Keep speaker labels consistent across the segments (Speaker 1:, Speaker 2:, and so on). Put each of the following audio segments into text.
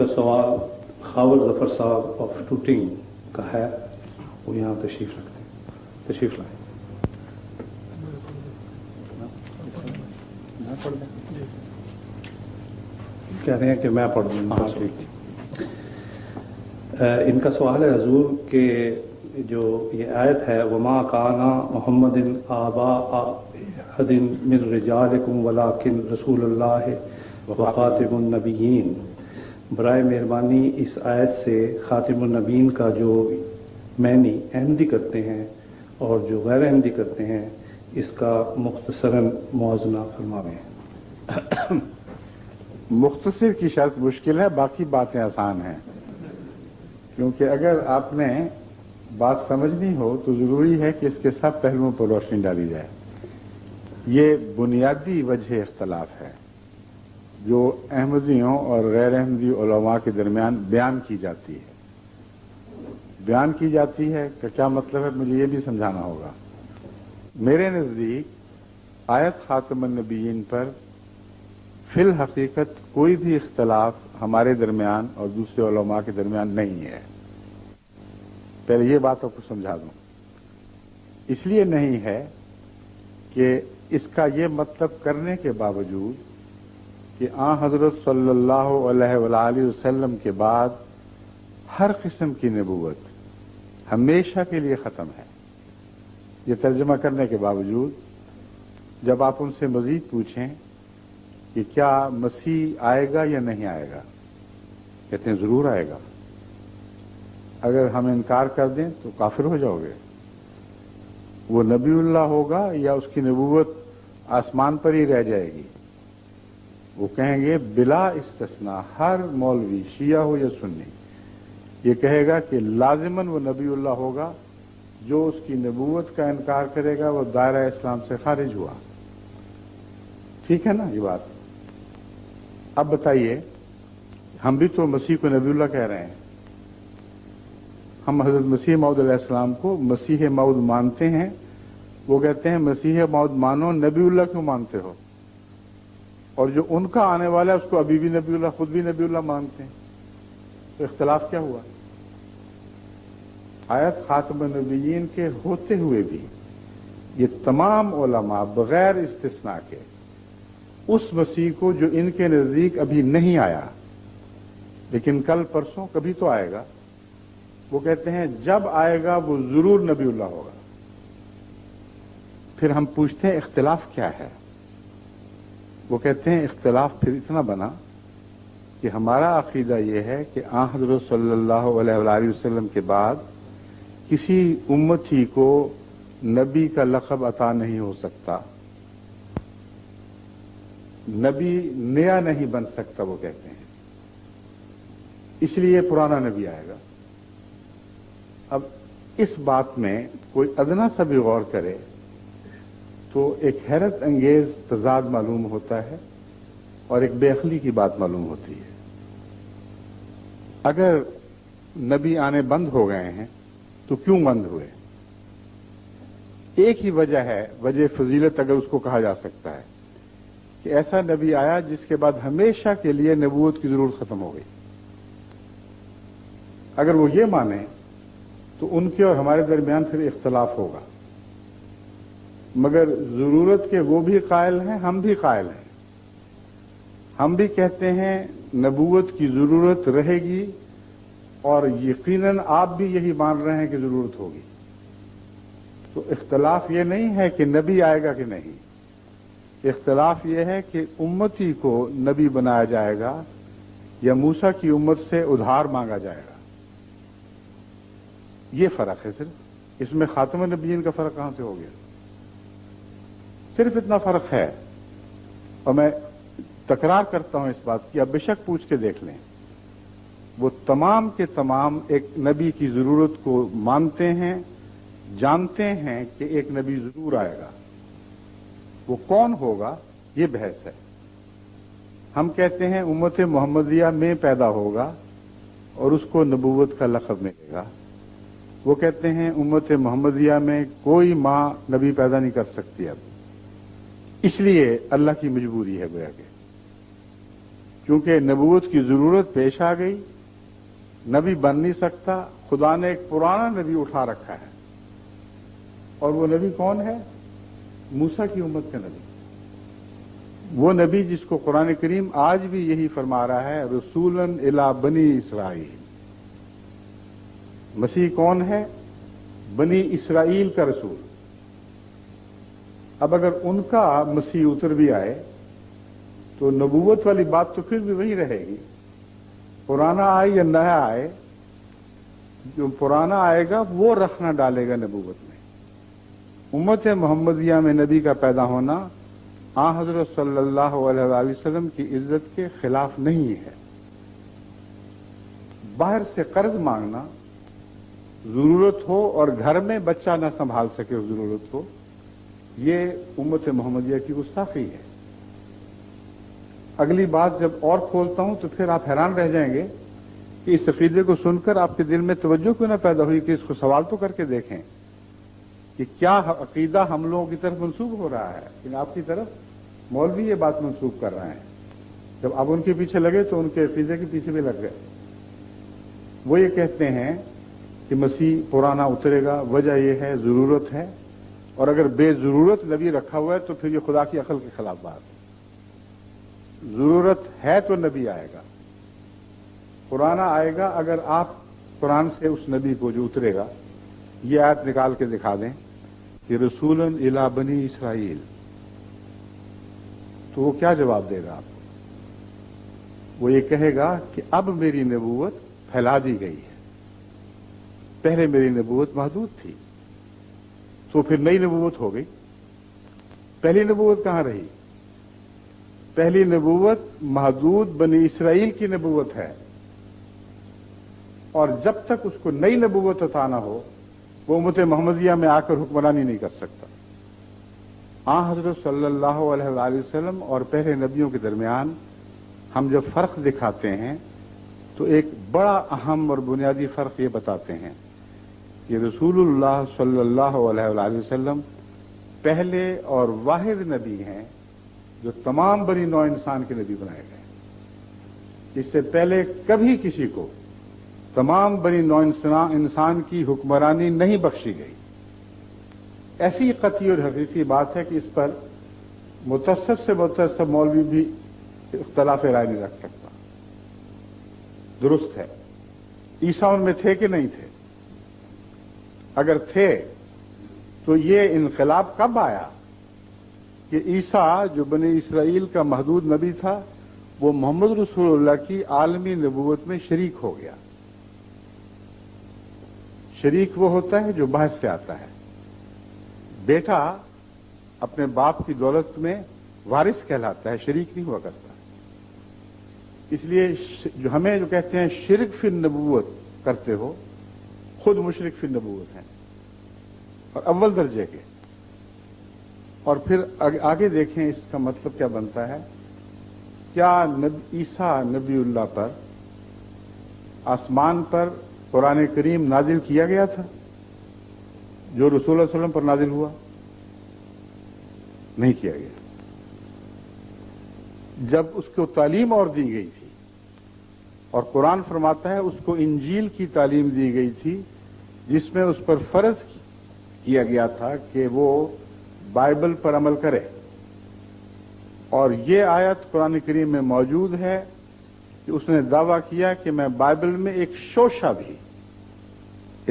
Speaker 1: سوال خاور ظفر صاحب of Tooting کا ہے، وہ یہاں تشریف رکھتے ہیں، تشریف لائیں۔ کہہ رہے ہیں کہ میں پڑھ دوں۔ ہاں ٹھیک۔ ان کا سوال ہے حضور کہ جو یہ آیت ہے وما کانا محمد آبا احد من رجالکم ولکن رسول اللہ وخاتم النبیین، برائے مہربانی اس آیت سے خاتم النبیین کا جو معنی احمدی کرتے ہیں اور جو غیر احمدی کرتے ہیں اس کا مختصراً موازنہ فرماویں۔
Speaker 2: مختصر کی شرط مشکل ہے، باقی باتیں آسان ہیں، کیونکہ اگر آپ نے بات سمجھنی ہو تو ضروری ہے کہ اس کے سب پہلوؤں پر روشنی ڈالی جائے۔ یہ بنیادی وجہ اختلاف ہے جو احمدیوں اور غیر احمدی علماء کے درمیان بیان کی جاتی ہے۔ بیان کی جاتی ہے کہ کیا مطلب ہے، مجھے یہ بھی سمجھانا ہوگا۔ میرے نزدیک آیت خاتم النبیین پر فی الحقیقت کوئی بھی اختلاف ہمارے درمیان اور دوسرے علماء کے درمیان نہیں ہے۔ پہلے یہ بات آپ کو سمجھا دوں۔ اس لیے نہیں ہے کہ اس کا یہ مطلب کرنے کے باوجود کہ حضرت صلی اللہ علیہ وآلہ وسلم کے بعد ہر قسم کی نبوت ہمیشہ کے لیے ختم ہے، یہ ترجمہ کرنے کے باوجود جب آپ ان سے مزید پوچھیں کہ کیا مسیح آئے گا یا نہیں آئے گا، کہتے ہیں ضرور آئے گا۔ اگر ہم انکار کر دیں تو کافر ہو جاؤ گے۔ وہ نبی اللہ ہوگا یا اس کی نبوت آسمان پر ہی رہ جائے گی؟ وہ کہیں گے بلا استثناء، ہر مولوی شیعہ ہو یا سنی یہ کہے گا کہ لازماً وہ نبی اللہ ہوگا، جو اس کی نبوت کا انکار کرے گا وہ دائرہ اسلام سے خارج ہوا۔ ٹھیک ہے نا یہ بات؟ اب بتائیے، ہم بھی تو مسیح کو نبی اللہ کہہ رہے ہیں، ہم حضرت مسیح موعود علیہ السلام کو مسیح موعود مانتے ہیں، وہ کہتے ہیں مسیح موعود مانو، نبی اللہ کیوں مانتے ہو؟ اور جو ان کا آنے والا ہے اس کو ابھی بھی نبی اللہ، خود بھی نبی اللہ مانتے ہیں، تو اختلاف کیا ہوا؟ آیت خاتم النبیین کے ہوتے ہوئے بھی یہ تمام علماء بغیر استثناء کے اس مسیح کو جو ان کے نزدیک ابھی نہیں آیا لیکن کل پرسوں کبھی تو آئے گا، وہ کہتے ہیں جب آئے گا وہ ضرور نبی اللہ ہوگا۔ پھر ہم پوچھتے ہیں اختلاف کیا ہے؟ وہ کہتے ہیں اختلاف پھر اتنا بنا کہ ہمارا عقیدہ یہ ہے کہ حضرت صلی اللہ علیہ وآلہ وسلم کے بعد کسی امتی کو نبی کا لقب عطا نہیں ہو سکتا، نبی نیا نہیں بن سکتا، وہ کہتے ہیں، اس لیے پرانا نبی آئے گا۔ اب اس بات میں کوئی ادنا سا بھی غور کرے تو ایک حیرت انگیز تضاد معلوم ہوتا ہے اور ایک بے عقلی کی بات معلوم ہوتی ہے۔ اگر نبی آنے بند ہو گئے ہیں تو کیوں بند ہوئے؟ ایک ہی وجہ ہے، وجہ فضیلت اگر اس کو کہا جا سکتا ہے، کہ ایسا نبی آیا جس کے بعد ہمیشہ کے لیے نبوت کی ضرورت ختم ہو گئی۔ اگر وہ یہ مانیں تو ان کے اور ہمارے درمیان پھر اختلاف ہوگا، مگر ضرورت کے وہ بھی قائل ہیں، ہم بھی قائل ہیں۔ ہم بھی کہتے ہیں نبوت کی ضرورت رہے گی، اور یقیناً آپ بھی یہی مان رہے ہیں کہ ضرورت ہوگی۔ تو اختلاف یہ نہیں ہے کہ نبی آئے گا کہ نہیں، اختلاف یہ ہے کہ امتی کو نبی بنایا جائے گا یا موسیٰ کی امت سے ادھار مانگا جائے گا، یہ فرق ہے صرف۔ اس میں خاتم النبیین کا فرق کہاں سے ہو گیا؟ صرف اتنا فرق ہے، اور میں تکرار کرتا ہوں اس بات کی، اب بے شک پوچھ کے دیکھ لیں، وہ تمام کے تمام ایک نبی کی ضرورت کو مانتے ہیں، جانتے ہیں کہ ایک نبی ضرور آئے گا، وہ کون ہوگا یہ بحث ہے۔ ہم کہتے ہیں امت محمدیہ میں پیدا ہوگا اور اس کو نبوت کا لقب ملے گا، وہ کہتے ہیں امت محمدیہ میں کوئی ماں نبی پیدا نہیں کر سکتی اب، اس لیے اللہ کی مجبوری ہے گویا کہ چونکہ نبوت کی ضرورت پیش آ گئی، نبی بن نہیں سکتا، خدا نے ایک پرانا نبی اٹھا رکھا ہے، اور وہ نبی کون ہے؟ موسیٰ کی امت کا نبی، وہ نبی جس کو قرآن کریم آج بھی یہی فرما رہا ہے، رسولاً الی بنی اسرائیل۔ مسیح کون ہے؟ بنی اسرائیل کا رسول۔ اب اگر ان کا مسیح اتر بھی آئے تو نبوت والی بات تو پھر بھی وہی رہے گی، پرانا آئے یا نیا آئے، جو پرانا آئے گا وہ رخ نہ ڈالے گا نبوت میں۔ امت محمدیہ میں نبی کا پیدا ہونا آن حضرت صلی اللہ علیہ وآلہ وسلم کی عزت کے خلاف نہیں ہے۔ باہر سے قرض مانگنا، ضرورت ہو اور گھر میں بچہ نہ سنبھال سکے ضرورت ہو، یہ امت محمدیہ کی گستاخی ہے۔ اگلی بات جب اور کھولتا ہوں تو پھر آپ حیران رہ جائیں گے کہ اس عقیدے کو سن کر آپ کے دل میں توجہ کیوں نہ پیدا ہوئی کہ اس کو سوال تو کر کے دیکھیں کہ کیا عقیدہ ہم لوگوں کی طرف منسوب ہو رہا ہے، لیکن آپ کی طرف مولوی یہ بات منسوب کر رہے ہیں۔ جب اب ان کے پیچھے لگے تو ان کے عقیدے کے پیچھے بھی لگ گئے۔ وہ یہ کہتے ہیں کہ مسیح پرانا اترے گا، وجہ یہ ہے ضرورت ہے، اور اگر بے ضرورت نبی رکھا ہوا ہے تو پھر یہ خدا کی عقل کے خلاف بات ہے۔ ضرورت ہے تو نبی آئے گا، پرانا آئے گا۔ اگر آپ قرآن سے اس نبی کو جو اترے گا یہ آیت نکال کے دکھا دیں کہ رسولاً الی بنی اسرائیل، تو وہ کیا جواب دے گا آپ کو؟ وہ یہ کہے گا کہ اب میری نبوت پھیلا دی گئی ہے، پہلے میری نبوت محدود تھی، تو پھر نئی نبوت ہو گئی۔ پہلی نبوت کہاں رہی؟ پہلی نبوت محدود بنی اسرائیل کی نبوت ہے، اور جب تک اس کو نئی نبوت عطا نہ ہو وہ امت محمدیہ میں آ کر حکمرانی نہیں کر سکتا۔ آن حضرت صلی اللہ علیہ وآلہ وسلم اور پہلے نبیوں کے درمیان ہم جب فرق دکھاتے ہیں تو ایک بڑا اہم اور بنیادی فرق یہ بتاتے ہیں کہ رسول اللہ صلی اللہ علیہ وآلہ وسلم پہلے اور واحد نبی ہیں جو تمام بنی نوع انسان کے نبی بنائے گئے۔ اس سے پہلے کبھی کسی کو تمام بنی نوع انسان کی حکمرانی نہیں بخشی گئی۔ ایسی قطعی اور حقیقی بات ہے کہ اس پر متعصب سے متعصب مولوی بھی اختلاف رائے نہیں رکھ سکتا۔ درست ہے، عیسیٰ ان میں تھے کہ نہیں تھے؟ اگر تھے تو یہ انقلاب کب آیا کہ عیسیٰ جو بنی اسرائیل کا محدود نبی تھا وہ محمد رسول اللہ کی عالمی نبوت میں شریک ہو گیا؟ شریک وہ ہوتا ہے جو باہر سے آتا ہے۔ بیٹا اپنے باپ کی دولت میں وارث کہلاتا ہے، شریک نہیں ہوا کرتا۔ اس لیے جو ہمیں جو کہتے ہیں شرک فی النبوت کرتے ہو، خود مشرک فی النبوت ہیں اور اول درجے کے۔ اور پھر آگے دیکھیں اس کا مطلب کیا بنتا ہے۔ کیا عیسیٰ نبی اللہ پر آسمان پر قرآن کریم نازل کیا گیا تھا جو رسول اللہ صلی اللہ علیہ وسلم پر نازل ہوا؟ نہیں کیا گیا۔ جب اس کو تعلیم اور دی گئی تھی، اور قرآن فرماتا ہے اس کو انجیل کی تعلیم دی گئی تھی جس میں اس پر فرض کیا گیا تھا کہ وہ بائبل پر عمل کرے، اور یہ آیت قرآن کریم میں موجود ہے کہ اس نے دعویٰ کیا کہ میں بائبل میں ایک شوشہ بھی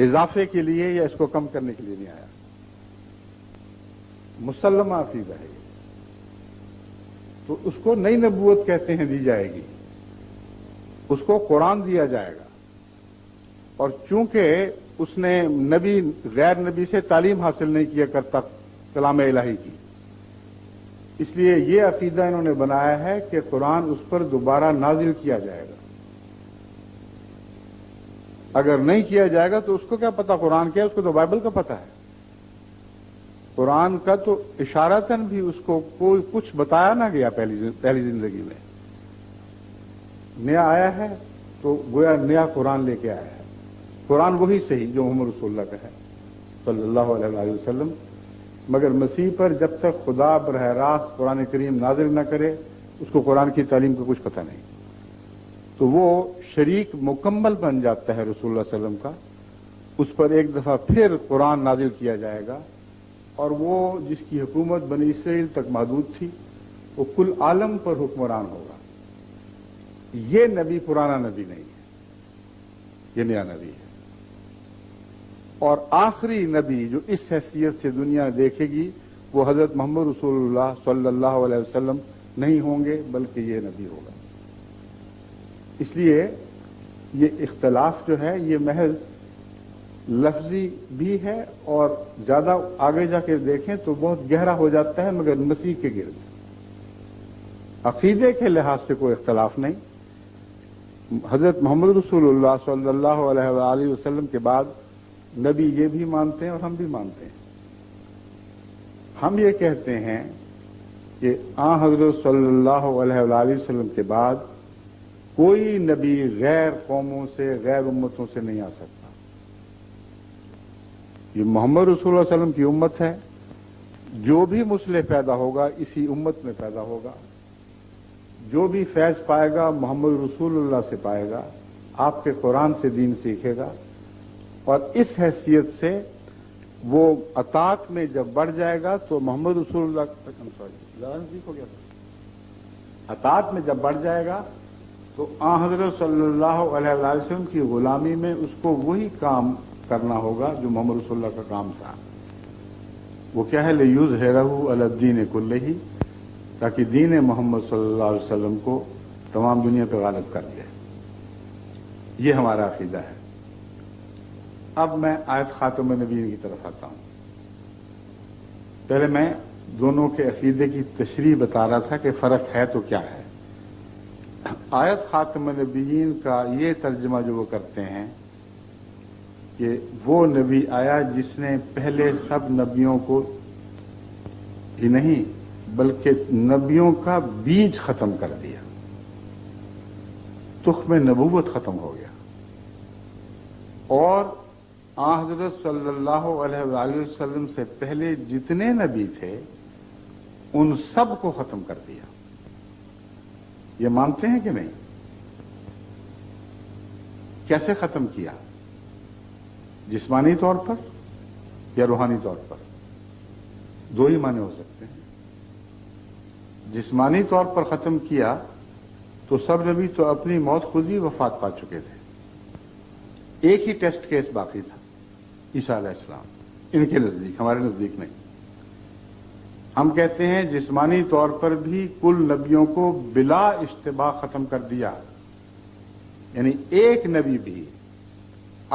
Speaker 2: اضافے کے لیے یا اس کو کم کرنے کے لیے نہیں آیا۔ مسلمہ عقیدہ ہے، تو اس کو نئی نبوت کہتے ہیں، دی جائے گی، اس کو قرآن دیا جائے گا۔ اور چونکہ اس نے نبی غیر نبی سے تعلیم حاصل نہیں کیا کرتا کلام الہی کی، اس لیے یہ عقیدہ انہوں نے بنایا ہے کہ قرآن اس پر دوبارہ نازل کیا جائے گا۔ اگر نہیں کیا جائے گا تو اس کو کیا پتا قرآن کیا ہے؟ اس کو تو بائبل کا پتا ہے۔ قرآن کا تو اشارتاً بھی اس کو کوئی کچھ بتایا نہ گیا پہلی زندگی میں۔ نیا آیا ہے تو گویا نیا قرآن لے کے آیا ہے۔ قرآن وہی صحیح جو محمد رسول اللہ کا ہے صلی اللہ علیہ وآلہ وسلم، مگر مسیح پر جب تک خدا براہ راست قرآن کریم نازل نہ کرے اس کو قرآن کی تعلیم کا کچھ پتہ نہیں۔ تو وہ شریک مکمل بن جاتا ہے رسول اللہ صلی اللہ علیہ وسلم کا. اس پر ایک دفعہ پھر قرآن نازل کیا جائے گا اور وہ جس کی حکومت بنی اسرائیل تک محدود تھی وہ کل عالم پر حکمران ہوگا. یہ نبی پرانا نبی نہیں ہے، یہ نیا نبی ہے. اور آخری نبی جو اس حیثیت سے دنیا دیکھے گی وہ حضرت محمد رسول اللہ صلی اللہ علیہ وسلم نہیں ہوں گے، بلکہ یہ نبی ہوگا. اس لیے یہ اختلاف جو ہے یہ محض لفظی بھی ہے اور زیادہ آگے جا کے دیکھیں تو بہت گہرا ہو جاتا ہے، مگر مسیح کے گرد. عقیدے کے لحاظ سے کوئی اختلاف نہیں. حضرت محمد رسول اللہ صلی اللہ علیہ وآلہ وسلم کے بعد نبی یہ بھی مانتے ہیں اور ہم بھی مانتے ہیں. ہم یہ کہتے ہیں کہ حضرت صلی اللہ علیہ وآلہ وسلم کے بعد کوئی نبی غیر قوموں سے، غیر امتوں سے نہیں آ سکتا. یہ محمد رسول اللہ علیہ وسلم کی امت ہے. جو بھی مصلح پیدا ہوگا اسی امت میں پیدا ہوگا. جو بھی فیض پائے گا محمد رسول اللہ سے پائے گا، آپ کے قرآن سے دین سیکھے گا. اور اس حیثیت سے وہ اطاعت میں جب بڑھ جائے گا تو محمد رسول اللہ ہو گیا. اطاعت میں جب بڑھ جائے گا تو حضرت صلی اللہ علیہ وسلم کی غلامی میں اس کو وہی کام کرنا ہوگا جو محمد رسول اللہ کا کام تھا. وہ کیا ہے؟ لِيُظْهِرَهُ عَلَى الدِّينِ كُلِّهِ، تاکہ دین محمد صلی اللہ علیہ وسلم کو تمام دنیا پہ غالب کر دے. یہ ہمارا عقیدہ ہے. اب میں آیت خاتم النبیین کی طرف آتا ہوں. پہلے میں دونوں کے عقیدے کی تشریح بتا رہا تھا کہ فرق ہے تو کیا ہے. آیت خاتم النبیین کا یہ ترجمہ جو وہ کرتے ہیں کہ وہ نبی آیا جس نے پہلے سب نبیوں کو ہی نہیں بلکہ نبیوں کا بیج ختم کر دیا، تخم نبوت ختم ہو گیا، اور حضرت صلی اللہ علیہ وآلہ وسلم سے پہلے جتنے نبی تھے ان سب کو ختم کر دیا. یہ مانتے ہیں کہ نہیں؟ کیسے ختم کیا؟ جسمانی طور پر یا روحانی طور پر؟ دو ہی معنی ہو سکتے ہیں. جسمانی طور پر ختم کیا تو سب نبی تو اپنی موت خود ہی وفات پا چکے تھے. ایک ہی ٹیسٹ کیس باقی تھا، عیسیٰ علیہ السلام. ان کے نزدیک، ہمارے نزدیک نہیں. ہم کہتے ہیں جسمانی طور پر بھی کل نبیوں کو بلا اشتباہ ختم کر دیا. یعنی ایک نبی بھی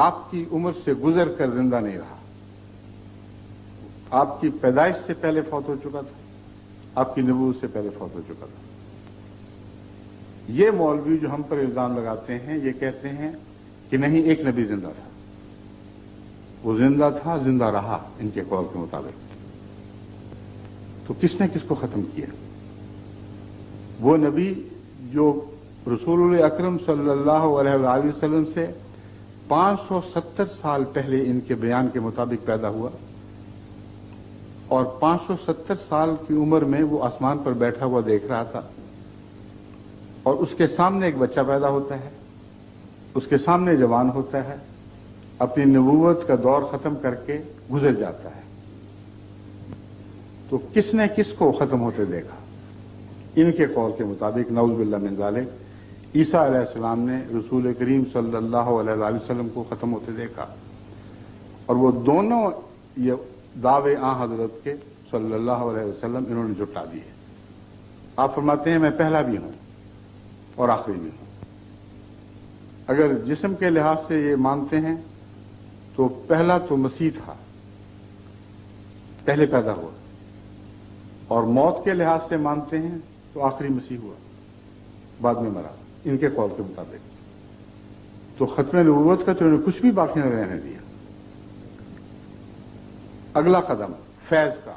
Speaker 2: آپ کی عمر سے گزر کر زندہ نہیں رہا. آپ کی پیدائش سے پہلے فوت ہو چکا تھا، آپ کی نبوت سے پہلے فوت ہو چکا تھا. یہ مولوی جو ہم پر الزام لگاتے ہیں یہ کہتے ہیں کہ نہیں، ایک نبی زندہ تھا، وہ زندہ تھا، زندہ رہا ان کے قول کے مطابق. تو کس نے کس کو ختم کیا؟ وہ نبی جو رسول اکرم صلی اللہ علیہ وآلہ وسلم سے 570 سال پہلے ان کے بیان کے مطابق پیدا ہوا، اور 570 سال کی عمر میں وہ آسمان پر بیٹھا ہوا دیکھ رہا تھا، اور اس کے سامنے ایک بچہ پیدا ہوتا ہے، اس کے سامنے جوان ہوتا ہے، اپنی نبوت کا دور ختم کر کے گزر جاتا ہے. تو کس نے کس کو ختم ہوتے دیکھا؟ ان کے قول کے مطابق نعوذ باللہ من ذالک عیسیٰ علیہ السلام نے رسول کریم صلی اللہ علیہ وآلہ وسلم کو ختم ہوتے دیکھا. اور وہ دونوں یہ دعوے حضرت کے صلی اللہ علیہ وسلم انہوں نے جھٹلا دیے. آپ فرماتے ہیں میں پہلا بھی ہوں اور آخری بھی ہوں. اگر جسم کے لحاظ سے یہ مانتے ہیں تو پہلا تو مسیح تھا، پہلے پیدا ہوا، اور موت کے لحاظ سے مانتے ہیں تو آخری مسیح ہوا، بعد میں مرا ان کے قول کے مطابق. تو ختم نبوت کا تو انہوں نے کچھ بھی باقی نہ رہنے دیا. اگلا قدم فیض کا.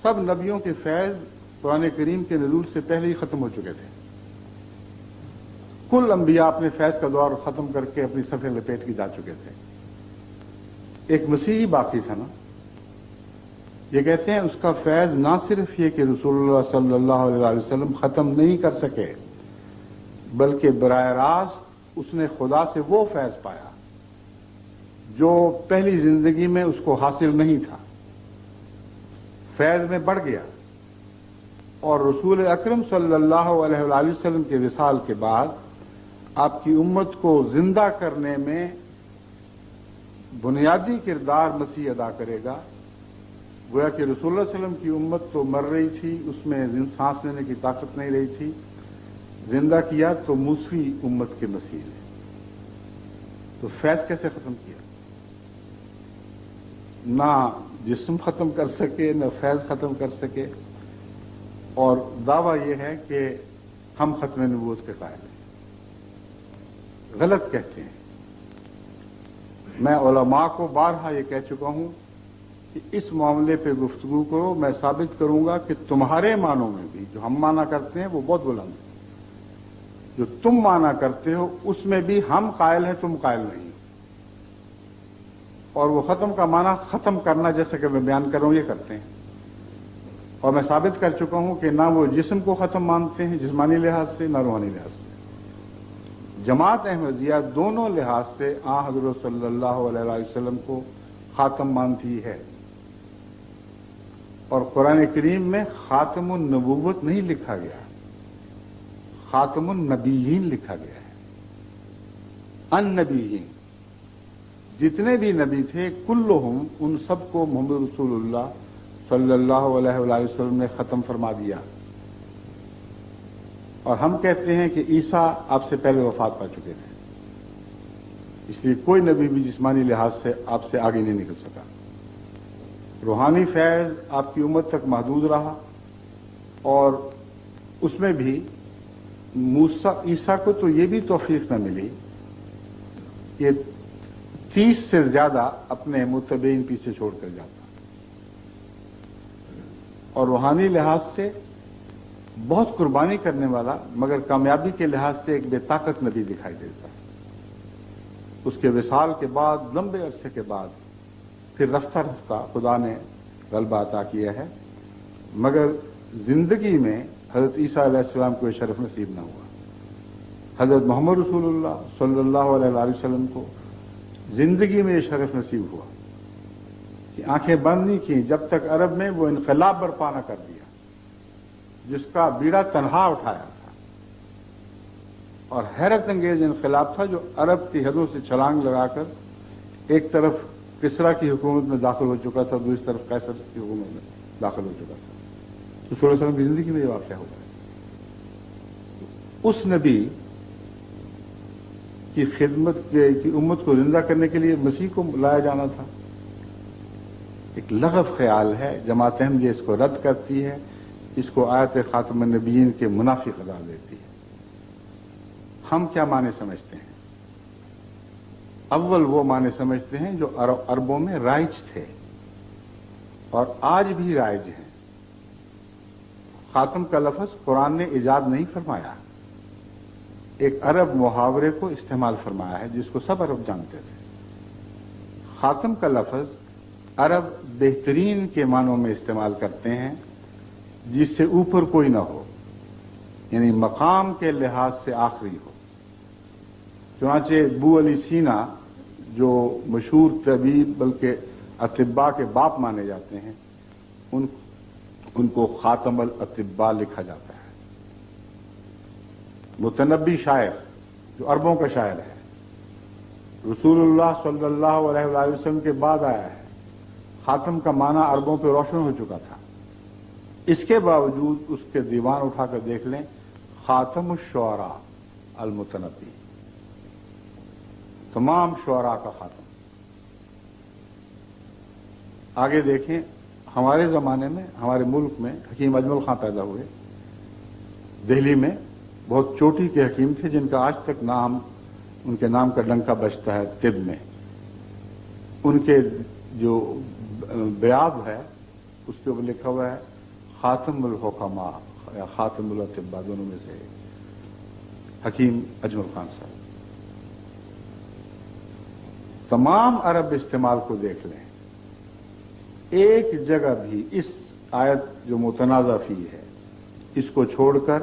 Speaker 2: سب نبیوں کے فیض قرآن کریم کے نزول سے پہلے ہی ختم ہو چکے تھے. کل انبیاء اپنے فیض کا دور ختم کر کے اپنی صفیں لپیٹ کے جا چکے تھے. ایک مسیح ہی باقی تھا نا. یہ کہتے ہیں اس کا فیض نہ صرف یہ کہ رسول اللہ صلی اللہ علیہ وسلم ختم نہیں کر سکے بلکہ براہ راست اس نے خدا سے وہ فیض پایا جو پہلی زندگی میں اس کو حاصل نہیں تھا، فیض میں بڑھ گیا، اور رسول اکرم صلی اللہ علیہ وآلہ وسلم کے وصال کے بعد آپ کی امت کو زندہ کرنے میں بنیادی کردار مسیح ادا کرے گا۔ گویا کہ رسول اللہ علیہ وسلم کی امت تو مر رہی تھی، اس میں سانس لینے کی طاقت نہیں رہی تھی، زندہ کیا تو موسوی امت کے مسیح نے۔ تو فیض کیسے ختم کیا؟ نہ جسم ختم کر سکے، نہ فیض ختم کر سکے، اور دعویٰ یہ ہے کہ ہم ختم نبوت کے قائل ہیں۔ غلط کہتے ہیں۔ میں علماء کو بارہا یہ کہہ چکا ہوں کہ اس معاملے پہ گفتگو کرو، میں ثابت کروں گا کہ تمہارے معنوں میں بھی جو ہم مانا کرتے ہیں وہ بہت بلند ہے، جو تم مانا کرتے ہو اس میں بھی ہم قائل ہیں، تم قائل نہیں۔ اور وہ ختم کا معنی ختم کرنا، جیسے کہ میں بیان کر رہا ہوں، یہ کرتے ہیں۔ اور میں ثابت کر چکا ہوں کہ نہ وہ جسم کو ختم مانتے ہیں جسمانی لحاظ سے، نہ روحانی لحاظ سے۔ جماعت احمدیہ دونوں لحاظ سے حضرت صلی اللہ علیہ وسلم کو خاتم مانتی ہے، اور قرآن کریم میں خاتم النبوت نہیں لکھا گیا، خاتم النبیین لکھا گیا ہے۔ النبیین، جتنے بھی نبی تھے کلہم، ان سب کو محمد رسول اللہ صلی اللہ علیہ وآلہ وسلم نے ختم فرما دیا۔ اور ہم کہتے ہیں کہ عیسیٰ آپ سے پہلے وفات پا چکے تھے، اس لیے کوئی نبی بھی جسمانی لحاظ سے آپ سے آگے نہیں نکل سکا۔ روحانی فیض آپ کی امت تک محدود رہا، اور اس میں بھی عیسیٰ کو تو یہ بھی توفیق نہ ملی کہ 30 سے زیادہ اپنے متبعین پیچھے چھوڑ کر جاتا، اور روحانی لحاظ سے بہت قربانی کرنے والا، مگر کامیابی کے لحاظ سے ایک بے طاقت نبی دکھائی دیتا ہے۔ اس کے وصال کے بعد لمبے عرصے کے بعد پھر رفتہ رفتہ خدا نے غلبہ عطا کیا ہے، مگر زندگی میں حضرت عیسیٰ علیہ السلام کو یہ شرف نصیب نہ ہوا۔ حضرت محمد رسول اللہ صلی اللہ علیہ وآلہ وسلم کو زندگی میں یہ شرف نصیب ہوا کہ آنکھیں بند نہیں کی جب تک عرب میں وہ انقلاب برپا نہ کر دیا جس کا بیڑا تنہا اٹھایا تھا، اور حیرت انگیز انقلاب تھا جو عرب کی حدوں سے چھلانگ لگا کر ایک طرف کسریٰ کی حکومت میں داخل ہو چکا تھا، دوسری طرف قیصر کی حکومت میں داخل ہو چکا تھا۔ تو صلی اللہ علیہ وسلم کی زندگی میں یہ واقعہ ہوا ہے۔ اس نبی کی خدمت کی امت کو زندہ کرنے کے لیے مسیح کو لایا جانا تھا۔ ایک لغو خیال ہے، جماعت احمدیہ اس کو رد کرتی ہے، اس کو آیت خاتم النبیین کے منافی قرار دیتی ہے۔ ہم کیا معنی سمجھتے ہیں؟ اول وہ معنی سمجھتے ہیں جو عربوں میں رائج تھے اور آج بھی رائج ہیں۔ خاتم کا لفظ قرآن نے ایجاد نہیں فرمایا، ایک عرب محاورے کو استعمال فرمایا ہے جس کو سب عرب جانتے تھے۔ خاتم کا لفظ عرب بہترین کے معنوں میں استعمال کرتے ہیں، جس سے اوپر کوئی نہ ہو، یعنی مقام کے لحاظ سے آخری ہو۔ چنانچہ ابو علی سینا جو مشہور طبیب بلکہ اطباء کے باپ مانے جاتے ہیں، ان کو خاتم الاطباء لکھا جاتا ہے۔ متنبی شاعر جو عربوں کا شاعر ہے، رسول اللہ صلی اللہ علیہ وآلہ وسلم کے بعد آیا ہے، خاتم کا معنی عربوں پہ روشن ہو چکا تھا۔ اس کے باوجود اس کے دیوان اٹھا کر دیکھ لیں، خاتم الشعراء المتنبی، تمام شعراء کا خاتم۔ آگے دیکھیں، ہمارے زمانے میں ہمارے ملک میں حکیم اجمل خان پیدا ہوئے، دہلی میں بہت چوٹی کے حکیم تھے جن کا آج تک نام، ان کے نام کا ڈنکا بجتا ہے طب میں۔ ان کے جو بیاد ہے اس کے اوپر لکھا ہوا ہے خاتم الحکماء یا خاتم الاطباء، دونوں میں سے حکیم اجمل خان صاحب۔ تمام عرب استعمال کو دیکھ لیں، ایک جگہ بھی اس آیت جو متنازع فی ہے اس کو چھوڑ کر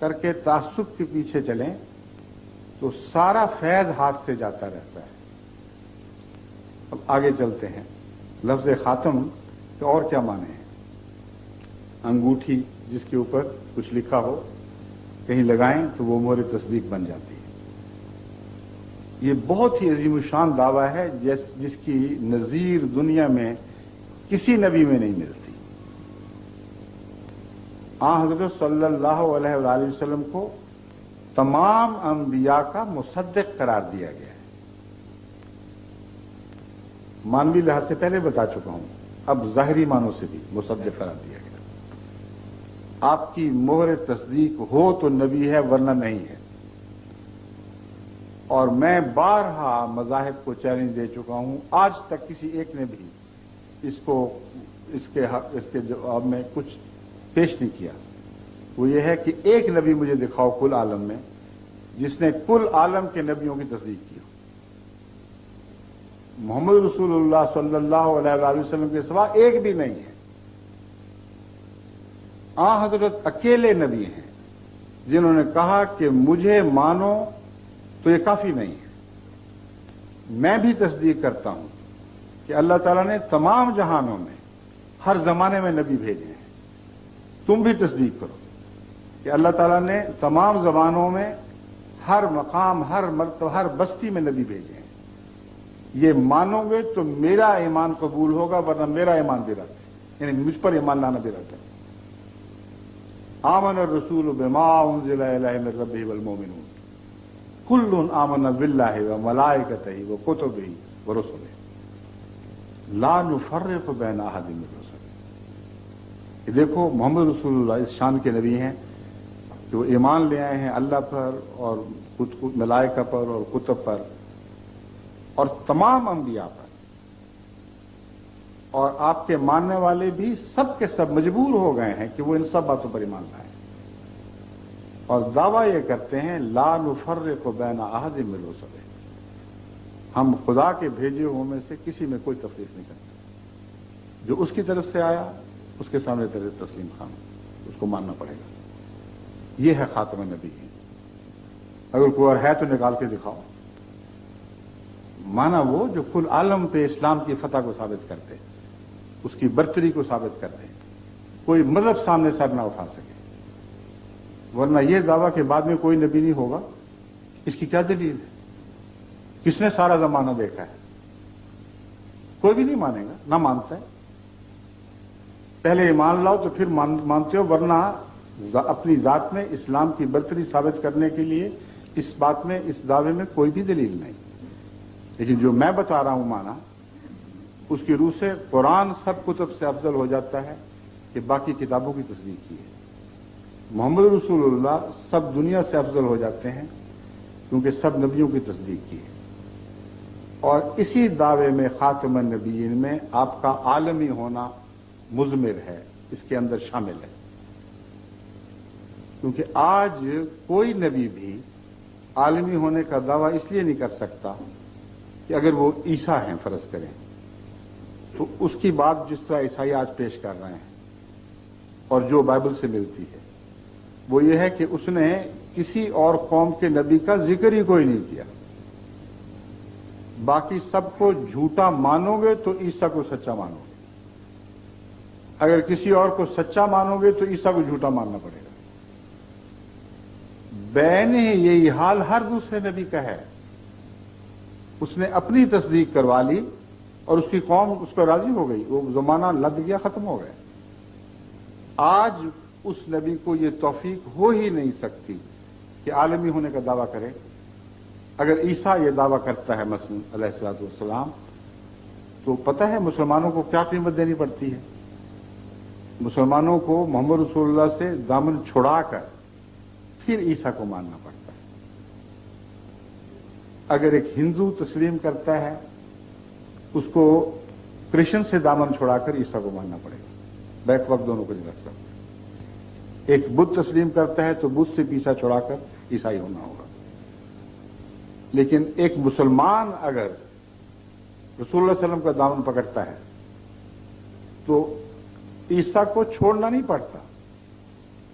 Speaker 2: کر کے تعصب کے پیچھے چلیں تو سارا فیض ہاتھ سے جاتا رہتا ہے۔ اب آگے چلتے ہیں۔ لفظ خاتم کے اور کیا معنی ہیں؟ انگوٹھی جس کے اوپر کچھ لکھا ہو، کہیں لگائیں تو وہ مہر تصدیق بن جاتی ہے۔ یہ بہت ہی عظیم الشان دعویٰ ہے جس کی نظیر دنیا میں کسی نبی میں نہیں ملتی۔ حضرت صلی اللہ علیہ وآلہ وسلم کو تمام انبیاء کا مصدق قرار دیا گیا ہے۔ مانوی لحاظ سے پہلے بتا چکا ہوں، اب ظاہری معنوں سے بھی مصدق قرار دیا گیا۔ آپ کی مہر تصدیق ہو تو نبی ہے، ورنہ نہیں ہے۔ اور میں بارہا مذاہب کو چیلنج دے چکا ہوں، آج تک کسی ایک نے بھی اس کے جواب میں کچھ پیش نہیں کیا۔ وہ یہ ہے کہ ایک نبی مجھے دکھاؤ کل عالم میں جس نے کل عالم کے نبیوں کی تصدیق کی ہو۔ محمد رسول اللہ صلی اللہ علیہ وآلہ وسلم کے سوا ایک بھی نہیں ہے۔ حضرت اکیلے نبی ہیں جنہوں نے کہا کہ مجھے مانو تو یہ کافی نہیں ہے، میں بھی تصدیق کرتا ہوں کہ اللہ تعالیٰ نے تمام جہانوں میں ہر زمانے میں نبی بھیجے ہیں۔ تم بھی تصدیق کرو کہ اللہ تعالیٰ نے تمام زبانوں میں ہر مقام، ہر مرتبہ، ہر بستی میں نبی بھیجے ہیں۔ یہ مانو گے تو میرا ایمان قبول ہوگا، ورنہ میرا ایمان بھی رہتا ہے، یعنی مجھ پر ایمان لانا بھی رہتا ہے۔ آمن الرسول بما انزل الیہ من ربہ والمؤمنون کل آمن باللہ وملائکتہ وکتبہ ورسلہ لا نفرق بین احد من رسلہ۔ دیکھو محمد رسول اللہ اس شان کے نبی ہیں کہ وہ ایمان لے آئے ہیں اللہ پر اور ملائکہ پر اور کتب پر اور تمام انبیاء پر، اور آپ کے ماننے والے بھی سب کے سب مجبور ہو گئے ہیں کہ وہ ان سب باتوں پر ایمان لائیں، اور دعویٰ یہ کرتے ہیں لا نفرق بین احد من رسلہ، ہم خدا کے بھیجے ہوئے میں سے کسی میں کوئی تفریق نہیں کرتے، جو اس کی طرف سے آیا اس کے سامنے تسلیم خان، اس کو ماننا پڑے گا۔ یہ ہے خاتم النبیین۔ اگر کوئی اور ہے تو نکال کے دکھاؤ۔ مانا وہ جو کل عالم پہ اسلام کی فتح کو ثابت کرتے، اس کی برتری کو ثابت کرتے، کوئی مذہب سامنے سر نہ اٹھا سکے، ورنہ یہ دعویٰ کہ بعد میں کوئی نبی نہیں ہوگا، اس کی کیا دلیل ہے؟ کس نے سارا زمانہ دیکھا ہے؟ کوئی بھی نہیں مانے گا، نہ مانتا ہے۔ پہلے ایمان لاؤ تو پھر مانتے ہو، ورنہ اپنی ذات میں اسلام کی برتری ثابت کرنے کے لیے اس بات میں، اس دعوے میں کوئی بھی دلیل نہیں۔ لیکن جو میں بتا رہا ہوں مانا، اس کی روح سے قرآن سب کتب سے افضل ہو جاتا ہے کہ باقی کتابوں کی تصدیق کی ہے۔ محمد رسول اللہ سب دنیا سے افضل ہو جاتے ہیں کیونکہ سب نبیوں کی تصدیق کی ہے، اور اسی دعوے میں خاتم النبیین میں آپ کا عالمی ہونا مضمر ہے، اس کے اندر شامل ہے۔ کیونکہ آج کوئی نبی بھی عالمی ہونے کا دعویٰ اس لیے نہیں کر سکتا کہ اگر وہ عیسیٰ ہیں فرض کریں تو اس کی بات جس طرح عیسائی آج پیش کر رہے ہیں اور جو بائبل سے ملتی ہے وہ یہ ہے کہ اس نے کسی اور قوم کے نبی کا ذکر ہی کوئی نہیں کیا۔ باقی سب کو جھوٹا مانو گے تو عیسیٰ کو سچا مانو گے، اگر کسی اور کو سچا مانو گے تو عیسیٰ کو جھوٹا ماننا پڑے گا۔ بین یہی حال ہر دوسرے نبی کا ہے، اس نے اپنی تصدیق کروا لی اور اس کی قوم اس پر راضی ہو گئی، وہ زمانہ لد گیا، ختم ہو گیا۔ آج اس نبی کو یہ توفیق ہو ہی نہیں سکتی کہ عالمی ہونے کا دعویٰ کرے۔ اگر عیسیٰ یہ دعویٰ کرتا ہے مثلا علیہ الصلوۃ والسلام، تو پتہ ہے مسلمانوں کو کیا قیمت دینی پڑتی ہے؟ مسلمانوں کو محمد رسول اللہ سے دامن چھڑا کر پھر عیسیٰ کو ماننا پڑتا ہے۔ اگر ایک ہندو تسلیم کرتا ہے، اس کو کرسچن سے دامن چھڑا کر عیسیٰ کو ماننا پڑے گا، بیک وقت دونوں کو نہیں رکھ سکتے۔ ایک بدھ تسلیم کرتا ہے تو بدھ سے پیچھا چھڑا کر عیسائی ہونا ہوگا۔ لیکن ایک مسلمان اگر رسول اللہ علیہ وسلم کا دامن پکڑتا ہے تو عیسیٰ کو چھوڑنا نہیں پڑتا،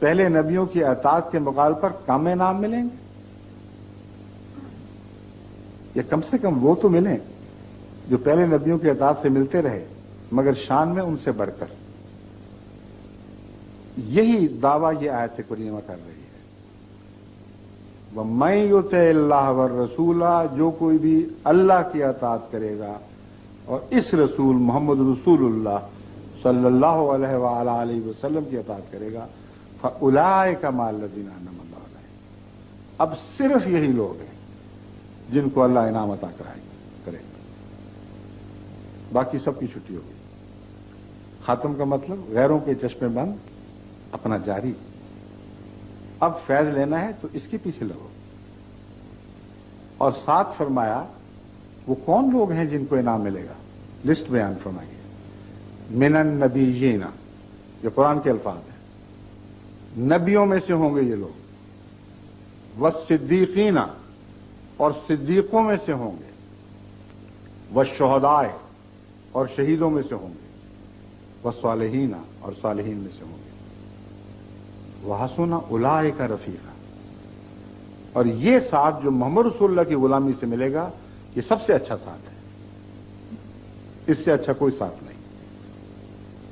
Speaker 2: پہلے نبیوں کی اطاعت کے مقابلے پر کم انعام ملیں گے؟ یا کم سے کم وہ تو ملیں جو پہلے نبیوں کی اطاعت سے ملتے رہے مگر شان میں ان سے بڑھ کر. یہی دعویٰ یہ آیت کریمہ کر رہی ہے. وَمَن يُطِعِ اللَّهَ وَالرَّسُولَ، جو کوئی بھی اللہ کی اطاعت کرے گا اور اس رسول محمد رسول اللہ صلی اللہ علیہ وآلہ وسلم کی اطاعت کرے گا، فَأُولَٰئِكَ مَعَ الَّذِينَ أَنْعَمَ اللَّهُ عَلَيْهِمْ. اب صرف یہی لوگ ہیں جن کو اللہ انعام عطا کرے گا، باقی سب کی چھٹی ہوگی. خاتم کا مطلب غیروں کے چشمے بند، اپنا جاری. اب فیض لینا ہے تو اس کے پیچھے لگو. اور ساتھ فرمایا وہ کون لوگ ہیں جن کو انعام ملے گا، لسٹ بیان فرمائیے. من النبیین، یہ قرآن کے الفاظ ہیں، نبیوں میں سے ہوں گے یہ لوگ. والصدیقین، اور صدیقوں میں سے ہوں گے. والشہداء، اور شہیدوں میں سے ہوں گے. والصالحین، اور صالحین میں سے ہوں گے. وحسن اولئک رفیقا، اور یہ ساتھ جو محمد رسول اللہ کی غلامی سے ملے گا یہ سب سے اچھا ساتھ ہے، اس سے اچھا کوئی ساتھ نہیں.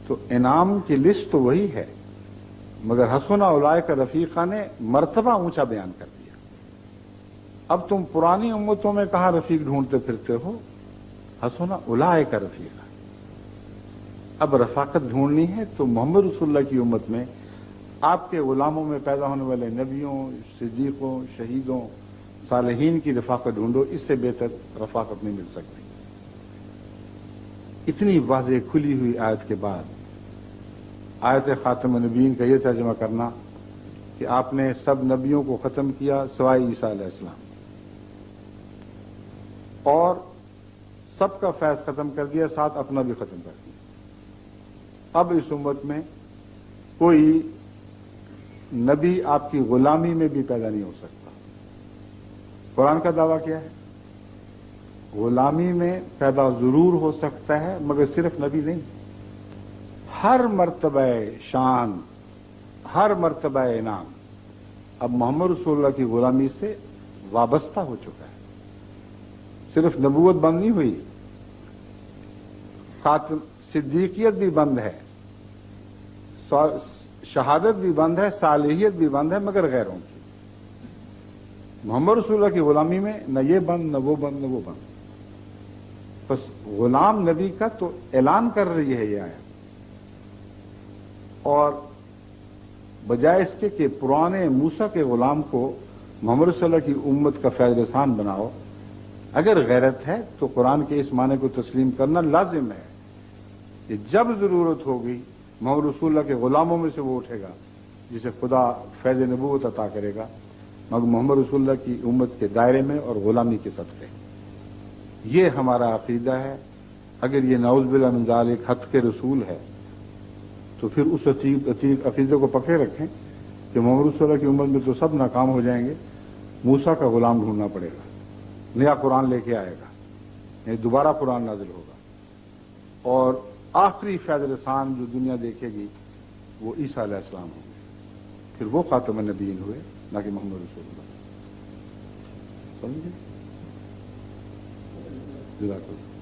Speaker 2: تو انعام کی لسٹ تو وہی ہے، مگر حسن اولئک رفیقا نے مرتبہ اونچا بیان کر دیا. اب تم پرانی امتوں میں کہاں رفیق ڈھونڈتے پھرتے ہو؟ حسن اولئک رفیقا. اب رفاقت ڈھونڈنی ہے تو محمد رسول اللہ کی امت میں آپ کے غلاموں میں پیدا ہونے والے نبیوں، صدیقوں، شہیدوں، صالحین کی رفاقت ڈھونڈو. اس سے بہتر رفاقت نہیں مل سکتی. اتنی واضح کھلی ہوئی آیت کے بعد آیت خاتم النبیین کا یہ ترجمہ کرنا کہ آپ نے سب نبیوں کو ختم کیا سوائے عیسیٰ علیہ السلام، اور سب کا فیض ختم کر دیا، ساتھ اپنا بھی ختم کر دیا. اب اس امت میں کوئی نبی آپ کی غلامی میں بھی پیدا نہیں ہو سکتا. قرآن کا دعویٰ کیا ہے؟ غلامی میں پیدا ضرور ہو سکتا ہے مگر صرف نبی نہیں. ہر مرتبہ شان، ہر مرتبہ انعام اب محمد رسول اللہ کی غلامی سے وابستہ ہو چکا ہے. صرف نبوت بند نہیں ہوئی، خاتم صدیقیت بھی بند ہے، شہادت بھی بند ہے، صالحیت بھی بند ہے، مگر غیروں کی. محمد رسول اللہ کی غلامی میں نہ یہ بند، نہ وہ بند، نہ وہ بند. بس غلام نبی کا تو اعلان کر رہی ہے یہ آیت. اور بجائے اس کے کہ پرانے موسیٰ کے غلام کو محمد صلی اللہ کی امت کا فیض رسان بناؤ، اگر غیرت ہے تو قرآن کے اس معنی کو تسلیم کرنا لازم ہے کہ جب ضرورت ہوگی محمد رسول اللہ کے غلاموں میں سے وہ اٹھے گا جسے خدا فیض نبوت عطا کرے گا، مگر محمد رسول اللہ کی امت کے دائرے میں اور غلامی کے صدقے. یہ ہمارا عقیدہ ہے. اگر یہ نعوذ باللہ من ذالک حق کے رسول ہے تو پھر اس عقیدے کو پکڑے رکھیں کہ محمد رسول اللہ کی امت میں تو سب ناکام ہو جائیں گے، موسیٰ کا غلام ڈھونڈنا پڑے گا، نیا قرآن لے کے آئے گا، یعنی دوبارہ قرآن نازل ہوگا، اور آخری فیض رسان جو دنیا دیکھے گی وہ عیسیٰ علیہ السلام ہوں گے. پھر وہ خاتم النبیین ہوئے، نہ کہ محمد رسول اللہ. سمجھے؟ جزاک اللہ.